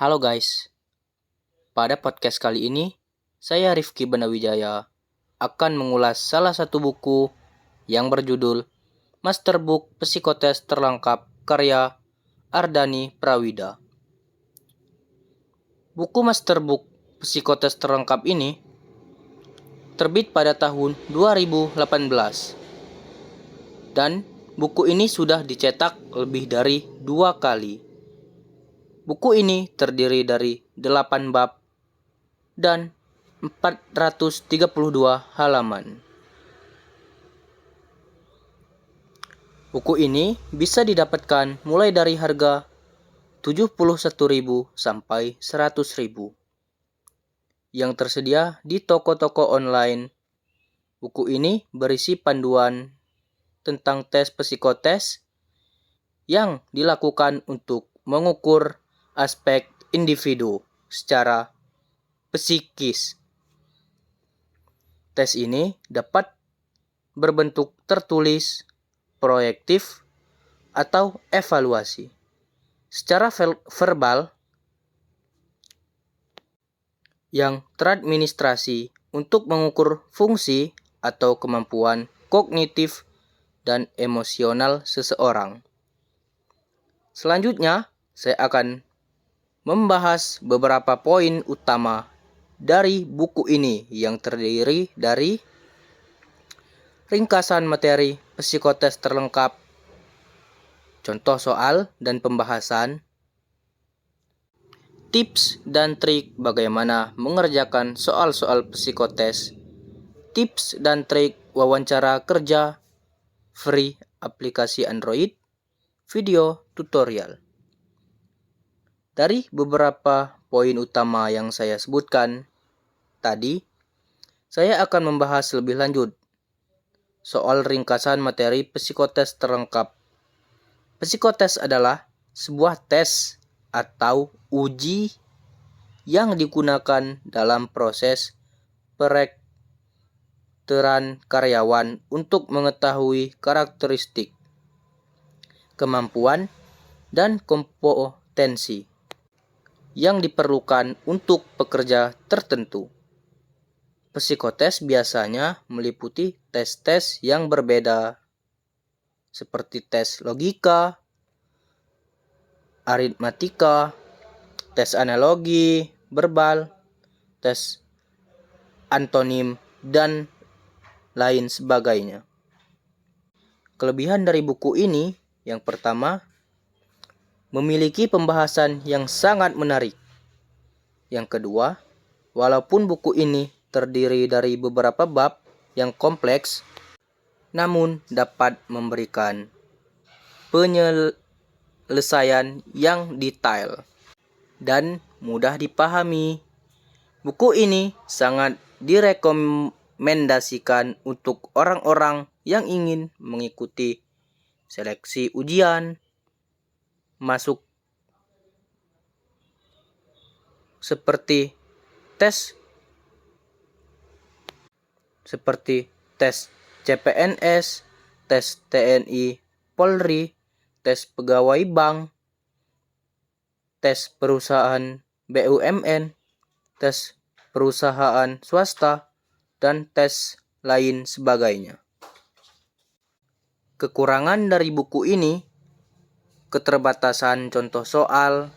Halo guys, pada podcast kali ini saya Rifki Benawijaya akan mengulas salah satu buku yang berjudul Masterbook Psikotes Terlengkap karya Ardhani Prawida. Buku Masterbook Psikotes Terlengkap ini terbit pada tahun 2018 dan buku ini sudah dicetak lebih dari 2 kali. Buku ini terdiri dari 8 bab dan 432 halaman. Buku ini bisa didapatkan mulai dari harga 71.000 sampai 100.000 yang tersedia di toko-toko online. Buku ini berisi panduan tentang tes psikotes yang dilakukan untuk mengukur aspek individu secara psikis. Tes ini dapat berbentuk tertulis, proyektif, atau evaluasi. Secara verbal yang teradministrasi untuk mengukur fungsi atau kemampuan kognitif dan emosional seseorang. Selanjutnya, saya akan membahas beberapa poin utama dari buku ini yang terdiri dari ringkasan materi psikotes terlengkap, contoh soal dan pembahasan, tips dan trik bagaimana mengerjakan soal-soal psikotes, tips dan trik wawancara kerja, free aplikasi Android, video tutorial. Dari beberapa poin utama yang saya sebutkan tadi, saya akan membahas lebih lanjut soal ringkasan materi psikotes terlengkap. Psikotes adalah sebuah tes atau uji yang digunakan dalam proses perekrutan karyawan untuk mengetahui karakteristik, kemampuan, dan kompetensi yang diperlukan untuk pekerja tertentu. Psikotes biasanya meliputi tes-tes yang berbeda, seperti tes logika, aritmatika, tes analogi, verbal, tes antonim, dan lain sebagainya. Kelebihan dari buku ini, yang pertama, memiliki pembahasan yang sangat menarik. Yang kedua, walaupun buku ini terdiri dari beberapa bab yang kompleks, namun dapat memberikan penyelesaian yang detail dan mudah dipahami. Buku ini sangat direkomendasikan untuk orang-orang yang ingin mengikuti seleksi ujian masuk seperti tes CPNS, tes TNI Polri, tes pegawai bank, tes perusahaan BUMN, tes perusahaan swasta, dan tes lain sebagainya. Kekurangan dari buku ini, keterbatasan contoh soal.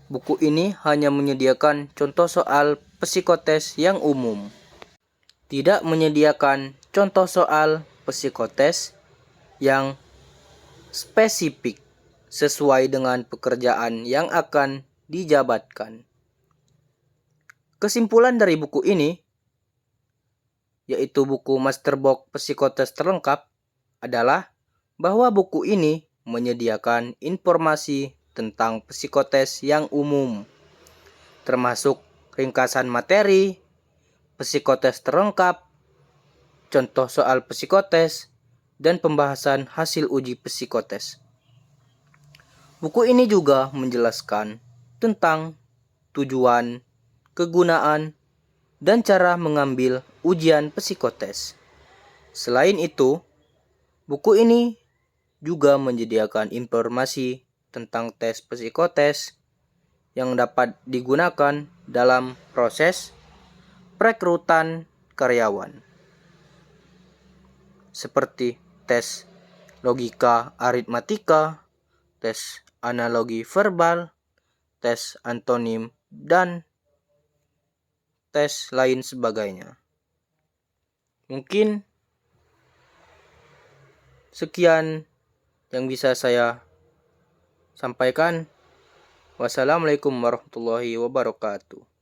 Buku ini hanya menyediakan contoh soal psikotes yang umum, tidak menyediakan contoh soal psikotes yang spesifik sesuai dengan pekerjaan yang akan dijabatkan. Kesimpulan dari buku ini, yaitu buku Masterbook Psikotes Terlengkap, adalah bahwa buku ini menyediakan informasi tentang psikotes yang umum, termasuk ringkasan materi psikotes terlengkap, contoh soal psikotes, dan pembahasan hasil uji psikotes. Buku ini juga menjelaskan tentang tujuan, kegunaan, dan cara mengambil ujian psikotes. Selain itu, buku ini juga menyediakan informasi tentang tes psikotes, yang dapat digunakan dalam proses perekrutan karyawan, seperti tes logika aritmatika, tes analogi verbal, tes antonim, dan tes lain sebagainya. Mungkin sekian yang bisa saya sampaikan. Wassalamualaikum warahmatullahi wabarakatuh.